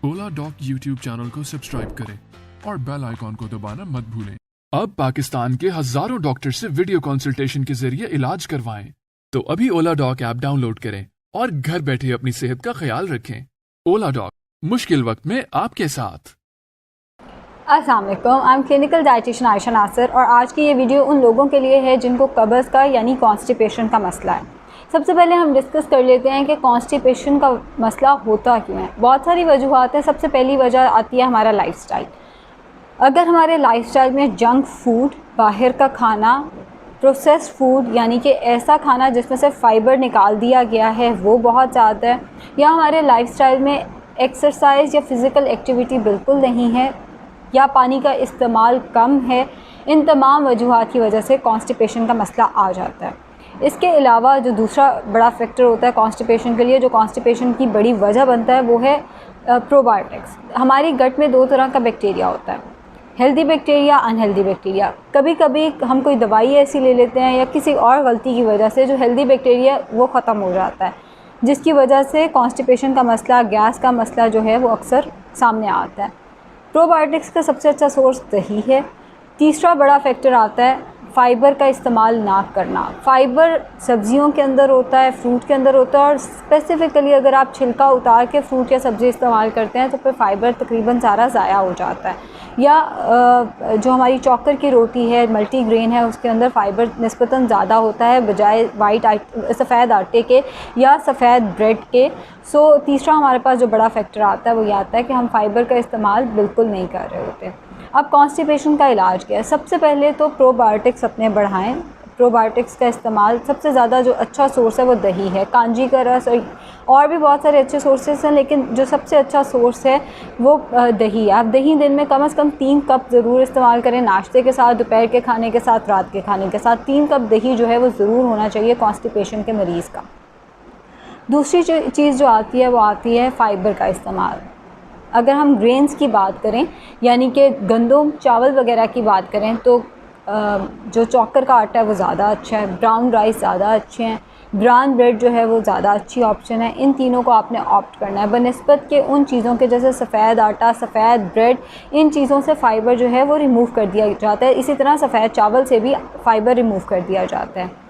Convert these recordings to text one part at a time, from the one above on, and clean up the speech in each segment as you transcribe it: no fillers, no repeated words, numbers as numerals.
ओला dock YouTube channel को subscribe करें और बेल आइकॉन को दबाना मत भूलें। अब पाकिस्तान के हजारों डॉक्टर से वीडियो कंसल्टेशन के जरिए इलाज करवाएं। तो अभी ओला डॉक ऐप डाउनलोड करें और घर बैठे अपनी सेहत का ख्याल रखें। ओला डॉक, मुश्किल वक्त में आपके साथ। अस्सलाम वालेकुम, I am clinical dietitian Ayesha Nasir और आज की ये वीडियो उन लोगों के लिए है जिनको कब्ज़ का यानी कॉन्स्टिपेशन का मसला है। सबसे पहले हम डिस्कस कर लेते हैं कि कॉन्स्टिपेशन का मसला होता क्यों है। बहुत सारी वजूहात हैं। सबसे पहली वजह आती है हमारा लाइफस्टाइल। अगर हमारे लाइफस्टाइल में जंक फूड, बाहर का खाना, प्रोसेस्ड फूड यानी कि ऐसा खाना जिसमें से फ़ाइबर निकाल दिया गया है वो बहुत ज़्यादा है, या हमारे लाइफस्टाइल में एक्सरसाइज या फ़िज़िकल एक्टिविटी बिल्कुल नहीं है, या पानी का इस्तेमाल कम है, इन तमाम वजूहात की वजह से कॉन्स्टिपेशन का मसला आ जाता है। इसके अलावा जो दूसरा बड़ा फैक्टर होता है कॉन्स्टिपेशन के लिए, जो कॉन्स्टिपेशन की बड़ी वजह बनता है, वो है प्रोबायोटिक्स। हमारी गट में दो तरह का बैक्टीरिया होता है, हेल्दी बैक्टीरिया, अनहेल्दी बैक्टीरिया। कभी कभी हम कोई दवाई ऐसी ले लेते हैं या किसी और गलती की वजह से जो हेल्दी बैक्टीरिया वो ख़त्म हो जाता है, जिसकी वजह से कॉन्स्टिपेशन का मसला, गैस का मसला जो है वो अक्सर सामने आता है। प्रोबायोटिक्स का सबसे अच्छा सोर्स दही है। तीसरा बड़ा फैक्टर आता है फ़ाइबर का इस्तेमाल ना करना। फ़ाइबर सब्ज़ियों के अंदर होता है, फ्रूट के अंदर होता है, और स्पेसिफ़िकली अगर आप छिलका उतार के फ्रूट या सब्ज़ी इस्तेमाल करते हैं तो फिर फ़ाइबर तकरीबन सारा ज़ाया हो जाता है। या जो हमारी चॉकर की रोटी है, मल्टीग्रेन है, उसके अंदर फ़ाइबर निस्बतन ज़्यादा होता है बजाय सफ़ेद आटे के या सफ़ेद ब्रेड के। सो तीसरा हमारे पास जो बड़ा फैक्टर आता है वो ये आता है कि हम फ़ाइबर का इस्तेमाल बिल्कुल नहीं कर रहे होते। अब कॉन्स्टिपेशन का इलाज क्या है? सबसे पहले तो प्रोबायोटिक्स अपने बढ़ाएं। प्रोबायोटिक्स का इस्तेमाल सबसे ज़्यादा जो अच्छा सोर्स है वो दही है, कांजी का रस, और भी बहुत सारे अच्छे सोर्सेस हैं, लेकिन जो सबसे अच्छा सोर्स है वो दही है। आप दही दिन में कम से कम 3 कप ज़रूर इस्तेमाल करें, नाश्ते के साथ, दोपहर के खाने के साथ, रात के खाने के साथ 3 कप दही जो है वो ज़रूर होना चाहिए कॉन्स्टिपेशन के मरीज़ का। दूसरी चीज़ जो आती है वो आती है फ़ाइबर का इस्तेमाल। अगर हम ग्रेन्स की बात करें यानी कि गंदम, चावल वगैरह की बात करें तो जो चॉकर का आटा है वो ज़्यादा अच्छा है, ब्राउन राइस ज़्यादा अच्छे हैं, ब्राउन ब्रेड जो है वो ज़्यादा अच्छी ऑप्शन है। इन तीनों को आपने ऑप्ट करना है बनिस्बत के उन चीज़ों के जैसे सफ़ेद आटा, सफ़ेद ब्रेड। इन चीज़ों से फ़ाइबर जो है वो रिमूव कर दिया जाता है। इसी तरह सफ़ेद चावल से भी फ़ाइबर रिमूव कर दिया जाता है।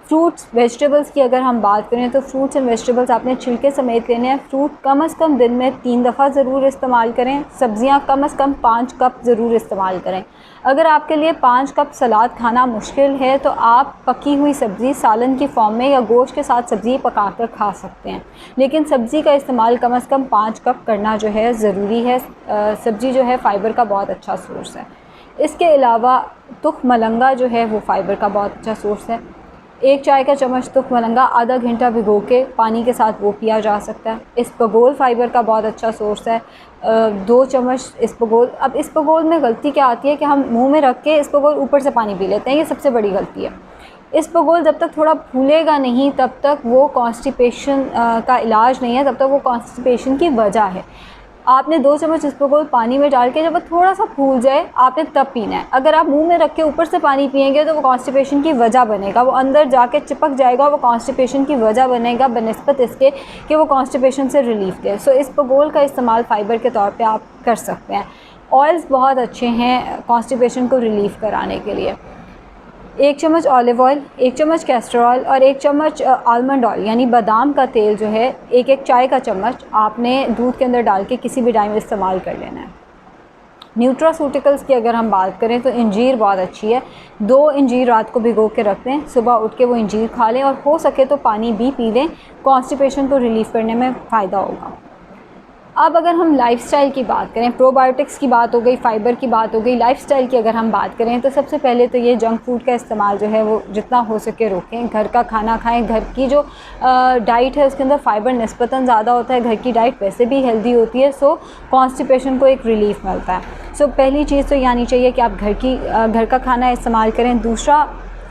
फ्रूट्स, वेजिटेबल्स की अगर हम बात करें तो फ्रूट्स एंड वेजिटेबल्स आपने छिलके समेत लेने हैं। फ्रूट कम से कम दिन में 3 दफ़ा ज़रूर इस्तेमाल करें। सब्ज़ियां कम से कम 5 कप ज़रूर इस्तेमाल करें। अगर आपके लिए 5 कप सलाद खाना मुश्किल है तो आप पकी हुई सब्ज़ी सालन की फॉर्म में या गोश्त के साथ सब्ज़ी पका कर खा सकते हैं, लेकिन सब्ज़ी का इस्तेमाल कम से कम 5 कप करना जो है ज़रूरी है। सब्ज़ी जो है फ़ाइबर का बहुत अच्छा सोर्स है। इसके अलावा तुख मलंगा जो है वो फ़ाइबर का बहुत अच्छा सोर्स है। 1 चाय का चम्मच तुख मलंगा आधा घंटा भिगो के पानी के साथ वो पिया जा सकता है। इसबगोल फ़ाइबर का बहुत अच्छा सोर्स है। 2 चम्मच इसबगोल। अब इसबगोल में गलती क्या आती है कि हम मुंह में रख के इसबगोल ऊपर से पानी पी लेते हैं, ये सबसे बड़ी गलती है। इसबगोल जब तक थोड़ा फूलेगा नहीं तब तक वो कॉन्स्टिपेशन का इलाज नहीं है, तब तक वो कॉन्स्टिपेशन की वजह है। आपने 2 चम्मच इसबगोल पानी में डाल के जब वो थोड़ा सा फूल जाए आपने तब पीना है। अगर आप मुंह में रख के ऊपर से पानी पिएंगे तो वो कॉन्स्टिपेशन की वजह बनेगा, वो अंदर जाके चिपक जाएगा, वो कॉन्स्टिपेशन की वजह बनेगा बनिस्बत इसके कि वो कॉन्स्टिपेशन से रिलीफ दे। सो इसबगोल का इस्तेमाल फ़ाइबर के तौर पर आप कर सकते हैं। ऑयल्स बहुत अच्छे हैं कॉन्स्टिपेशन को रिलीफ़ कराने के लिए। 1 चम्मच ऑलिव ऑयल, 1 चम्मच कैस्टर ऑयल और 1 चम्मच आलमंड ऑयल यानी बादाम का तेल जो है 1 चाय का चम्मच आपने दूध के अंदर डाल के किसी भी टाइम इस्तेमाल कर लेना है। न्यूट्रासूटिकल्स की अगर हम बात करें तो इंजीर बहुत अच्छी है। 2 इंजीर रात को भिगो के रख दें, सुबह उठ के वो इंजीर खा लें, और हो सके तो पानी भी पी लें। कॉन्स्टिपेशन को रिलीफ़ करने में फ़ायदा होगा। अब अगर हम लाइफ़स्टाइल की बात करें, प्रोबायोटिक्स की बात हो गई, फ़ाइबर की बात हो गई, लाइफ़स्टाइल की अगर हम बात करें तो सबसे पहले तो ये जंक फूड का इस्तेमाल जो है वो जितना हो सके रोकें। घर का खाना खाएं। घर की जो डाइट है उसके अंदर फ़ाइबर निस्बतन ज़्यादा होता है। घर की डाइट वैसे भी हेल्दी होती है, सो कॉन्स्टिपेशन को एक रिलीफ़ मिलता है। सो पहली चीज़ तो ये आनी चाहिए कि आप घर का खाना इस्तेमाल करें। दूसरा,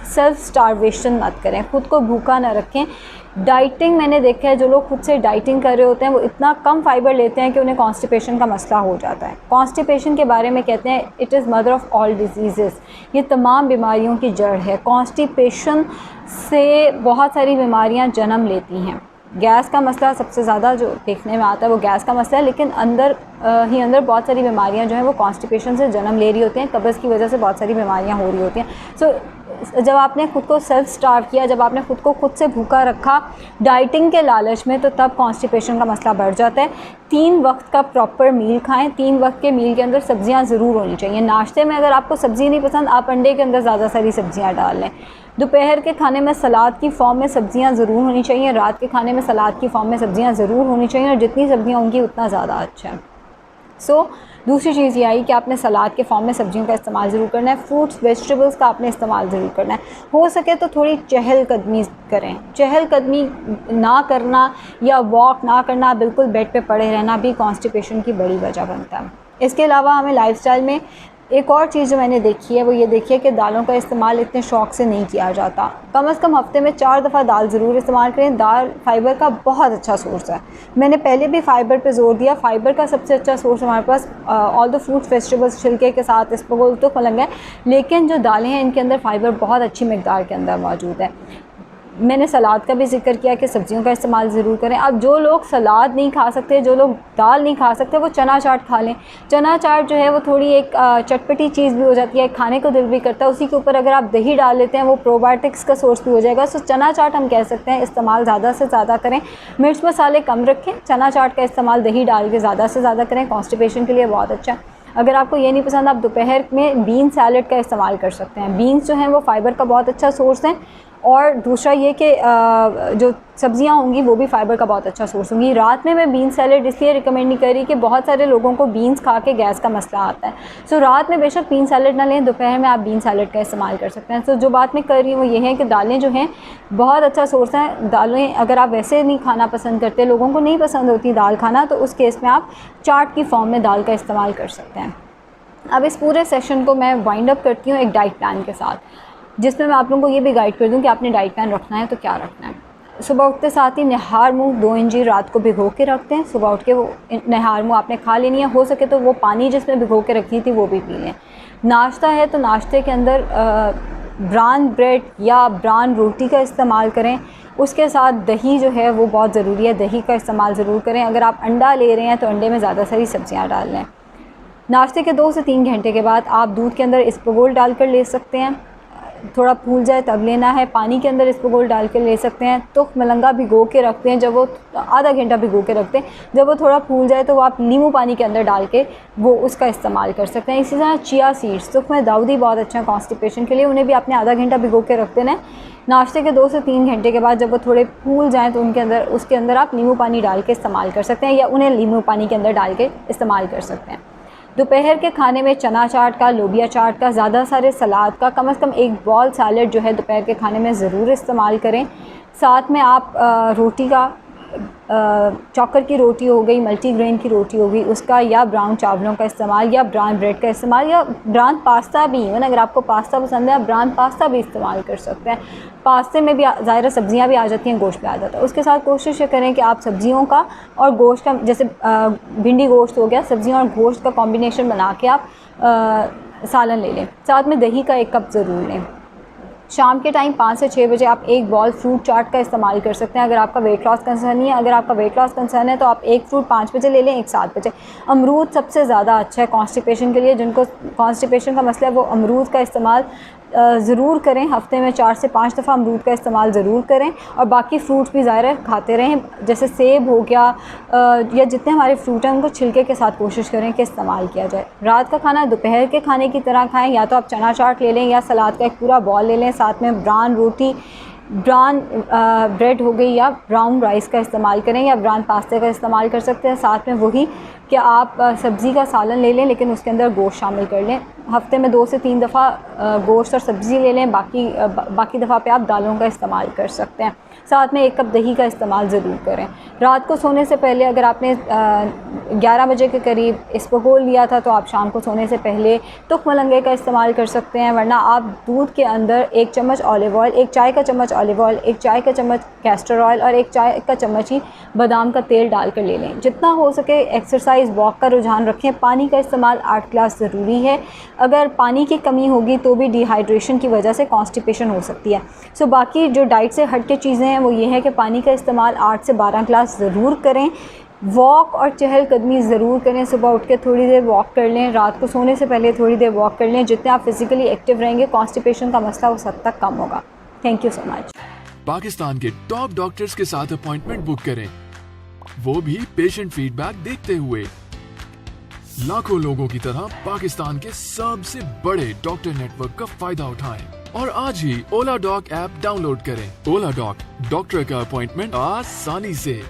सेल्फ़ स्टारवेशन मत करें, ख़ुद को भूखा ना रखें। डाइटिंग, मैंने देखा है जो लोग खुद से डाइटिंग कर रहे होते हैं वो इतना कम फ़ाइबर लेते हैं कि उन्हें कॉन्स्टिपेशन का मसला हो जाता है। कॉन्स्टिपेशन के बारे में कहते हैं it is mother of all disease, ये तमाम बीमारियों की जड़ है। कॉन्स्टिपेशन से बहुत सारी बीमारियां जन्म लेती हैं। गैस का मसला सबसे ज़्यादा जो देखने में आता है वो गैस का मसला है, लेकिन अंदर ही अंदर बहुत सारी बीमारियां जो हैं वो कॉन्स्टिपेशन से जन्म ले रही होती हैं, कब्ज़ की वजह से बहुत सारी बीमारियां हो रही होती हैं। सो जब आपने खुद को सेल्फ स्टार्व किया, जब आपने खुद को खुद से भूखा रखा डाइटिंग के लालच में, तो तब कॉन्स्टिपेशन का मसला बढ़ जाता है। 3 वक्त का प्रॉपर मील खाएं। 3 वक्त के मील के अंदर सब्जियां ज़रूर होनी चाहिए। नाश्ते में अगर आपको सब्ज़ी नहीं पसंद, आप अंडे के अंदर ज़्यादा सारी सब्जियां डाल लें। दोपहर के खाने में सलाद की फॉर्म में सब्जियां ज़रूर होनी चाहिए। रात के खाने में सलाद की फॉर्म में सब्जियां ज़रूर होनी चाहिए, और जितनी सब्जियां होंगी उतना ज़्यादा अच्छा है। दूसरी चीज़ ये आई कि आपने सलाद के फॉर्म में सब्जियों का इस्तेमाल ज़रूर करना है। फ्रूट्स वेजिटेबल्स का आपने इस्तेमाल ज़रूर करना है। हो सके तो थोड़ी चहलकदमी करें। चहलकदमी ना करना या वॉक ना करना, बिल्कुल बेड पे पड़े रहना भी कॉन्स्टिपेशन की बड़ी वजह बनता है। इसके अलावा हमें लाइफस्टाइल में एक और चीज़ जो मैंने देखी है वो ये देखी है कि दालों का इस्तेमाल इतने शौक़ से नहीं किया जाता। कम से कम हफ्ते में 4 दफ़ा दाल ज़रूर इस्तेमाल करें। दाल फ़ाइबर का बहुत अच्छा सोर्स है। मैंने पहले भी फ़ाइबर पे ज़ोर दिया। फ़ाइबर का सबसे अच्छा सोर्स हमारे पास ऑल द फ्रूट्स वेजिटेबल्स छिलके के साथ इसबगोल तो मलंग है, लेकिन जो दालें हैं इनके अंदर फ़ाइबर बहुत अच्छी मिकदार के अंदर मौजूद है। मैंने सलाद का भी जिक्र किया कि सब्जियों का इस्तेमाल ज़रूर करें। अब जो लोग सलाद नहीं खा सकते, जो लोग दाल नहीं खा सकते, वो चना चाट खा लें। चना चाट जो है वो थोड़ी एक चटपटी चीज़ भी हो जाती है, खाने को दिल भी करता है। उसी के ऊपर अगर आप दही डाल लेते हैं, वो प्रोबायोटिक्स का सोर्स भी हो जाएगा। सो चना चाट हम कह सकते हैं इस्तेमाल ज़्यादा से ज़्यादा करें। मिर्च मसाले कम रखें। चना चाट का इस्तेमाल दही डाल के ज़्यादा से ज़्यादा करें। कॉन्स्टिपेशन के लिए बहुत अच्छा है। अगर आपको ये नहीं पसंद, आप दोपहर में बीन सैलड का इस्तेमाल कर सकते हैं। बीन्स जो हैं वो फ़ाइबर का बहुत अच्छा सोर्स हैं, और दूसरा ये कि जो सब्जियां होंगी वो भी फ़ाइबर का बहुत अच्छा सोर्स होंगी। रात में मैं बीन सैलड इसलिए रिकमेंड नहीं कर रही कि बहुत सारे लोगों को बीन्स खा के गैस का मसला आता है। सो रात में बेशक बीन सैलड ना लें, दोपहर में आप बीन सैलड का इस्तेमाल कर सकते हैं। सो जो बात मैं कर रही हूँ वो ये है कि दालें जो हैं बहुत अच्छा सोर्स हैं। दालें अगर आप वैसे नहीं खाना पसंद करते, लोगों को नहीं पसंद होती दाल खाना, तो उस केस में आप चाट की फॉर्म में दाल का इस्तेमाल कर सकते हैं। अब इस पूरे सेशन को मैं वाइंड अप करती हूँ एक डाइट प्लान के साथ, जिसमें मैं आप लोगों को ये भी गाइड कर दूँ कि आपने डाइट प्लान रखना है तो क्या रखना है। सुबह उठते साथ ही निहार मुँह 2 इंजी रात को भिगो के रखते हैं। सुबह उठ के वो निहार मुँह आपने खा लेनी है। हो सके तो वो पानी जिसमें भिगो के रखी थी वो भी पी लें। नाश्ता है तो नाश्ते के अंदर ब्राउन ब्रेड या ब्राउन रोटी का इस्तेमाल करें। उसके साथ दही जो है वो बहुत ज़रूरी है, दही का इस्तेमाल ज़रूर करें। अगर आप अंडा ले रहे हैं तो अंडे में ज़्यादा सारी सब्ज़ियाँ डाल लें। नाश्ते के 2 से 3 घंटे के बाद आप दूध के अंदर इसबगोल डालकर ले सकते हैं। थोड़ा फूल जाए तब लेना है। पानी के अंदर इसबगोल डाल के ले सकते हैं। तो मलंगा भिगो के रखते हैं, जब वो आधा घंटा भिगो के रखते हैं। जब वो थोड़ा फूल जाए तो वो आप नींबू पानी के अंदर डाल के वो उसका इस्तेमाल कर सकते हैं। इसी तरह चिया सीड्स तो में दाऊदी बहुत अच्छा है कॉन्स्टिपेशन के लिए, उन्हें भी आपने आधा घंटा भिगो के रख देना है। नाश्ते के 2 से 3 घंटे के बाद जब वो थोड़े फूल जाएँ तो उसके अंदर आप नींबू पानी डाल के इस्तेमाल कर सकते हैं, या उन्हें नींबू पानी के अंदर डाल के इस्तेमाल कर सकते हैं। दोपहर के खाने में चना चाट का, लोबिया चाट का, ज़्यादा सारे सलाद का, कम से कम एक बॉल सैलड जो है दोपहर के खाने में ज़रूर इस्तेमाल करें। साथ में आप रोटी का, चॉकर की रोटी हो गई, मल्टीग्रेन की रोटी हो गई, उसका, या ब्राउन चावलों का इस्तेमाल, या ब्राउन ब्रेड का इस्तेमाल, या ब्राउन पास्ता भी। इवन अगर आपको पास्ता पसंद है, आप ब्राउन पास्ता भी इस्तेमाल कर सकते हैं। पास्ते में भी ज़ाहिर सब्जियां भी आ जाती हैं, गोश्त भी आ जाता है। उसके साथ कोशिश ये करें कि आप सब्जियों का और गोश्त का, जैसे भिंडी गोश्त हो गया, सब्जियों और गोश्त का कॉम्बिनेशन बना के आप सालन ले लें। साथ में दही का 1 कप ज़रूर लें। शाम के टाइम 5 से 6 बजे आप 1 बॉल फ्रूट चाट का इस्तेमाल कर सकते हैं, अगर आपका वेट लॉस कंसर्न नहीं है। अगर आपका वेट लॉस कंसर्न है तो आप 1 फ्रूट 5 बजे ले लें, 1 7 बजे। अमरूद सबसे ज़्यादा अच्छा है कॉन्स्टिपेशन के लिए। जिनको कॉन्स्टिपेशन का मसला है वो अमरूद का इस्तेमाल ज़रूर करें। हफ्ते में 4 से 5 दफ़ा अमरूद का इस्तेमाल ज़रूर करें, और बाकी फ्रूट्स भी ज़ाहिर है खाते रहें। जैसे सेब हो गया, या जितने हमारे फ्रूट हैं उनको छिलके के साथ कोशिश करें कि इस्तेमाल किया जाए। रात का खाना दोपहर के खाने की तरह खाएं, या तो आप चना चाट ले लें या सलाद का एक पूरा बॉल ले लें। साथ में ब्राउन रोटी, ब्राउन ब्रेड हो गई, या ब्राउन राइस का इस्तेमाल करें, या ब्राउन पास्ते का इस्तेमाल कर सकते हैं। साथ में वही कि आप सब्ज़ी का सालन ले लें, लेकिन उसके अंदर गोश्त शामिल कर लें। हफ्ते में 2 से 3 दफ़ा गोश्त और सब्ज़ी ले लें, बाकी दफ़ा पे आप दालों का इस्तेमाल कर सकते हैं। साथ में 1 कप दही का इस्तेमाल ज़रूर करें। रात को सोने से पहले अगर आपने 11 बजे के करीब इसबगोल लिया था, तो आप शाम को सोने से पहले तुख मलंगे का इस्तेमाल कर सकते हैं, वरना आप दूध के अंदर 1 चम्मच ऑलिव ऑयल, 1 चाय का चम्मच ऑलिव ऑयल, 1 चाय का चम्मच कैस्टर ऑयल और 1 चाय का चम्मच ही बादाम का तेल डाल कर ले लें। जितना हो सके एक्सरसाइज वॉक का रुझान रखें। पानी का इस्तेमाल 8 गिलास ज़रूरी है। अगर पानी की कमी होगी तो भी डिहाइड्रेशन की वजह से कॉन्स्टिपेशन हो सकती है। सो बाकी जो डाइट से हट के चीज़ें हैं वो ये है कि पानी का इस्तेमाल 8 से 12 गिलास ज़रूर करें। वॉक और चहलकदमी ज़रूर करें। सुबह उठ के थोड़ी देर वॉक कर लें, रात को सोने से पहले थोड़ी देर वॉक कर लें। जितने आप फिज़िकली एक्टिव रहेंगे कॉन्स्टिपेशन का मसला उस हद तक कम होगा। Thank you so much. Pakistan के टॉप डॉक्टर्स के साथ अपॉइंटमेंट बुक करें, वो भी पेशेंट फीडबैक देखते हुए। लाखों लोगों की तरह पाकिस्तान के सबसे बड़े डॉक्टर नेटवर्क का फायदा उठाएं और आज ही ओला डॉक ऐप डाउनलोड करें। ओला डॉक, डॉक्टर का अपॉइंटमेंट आसानी से।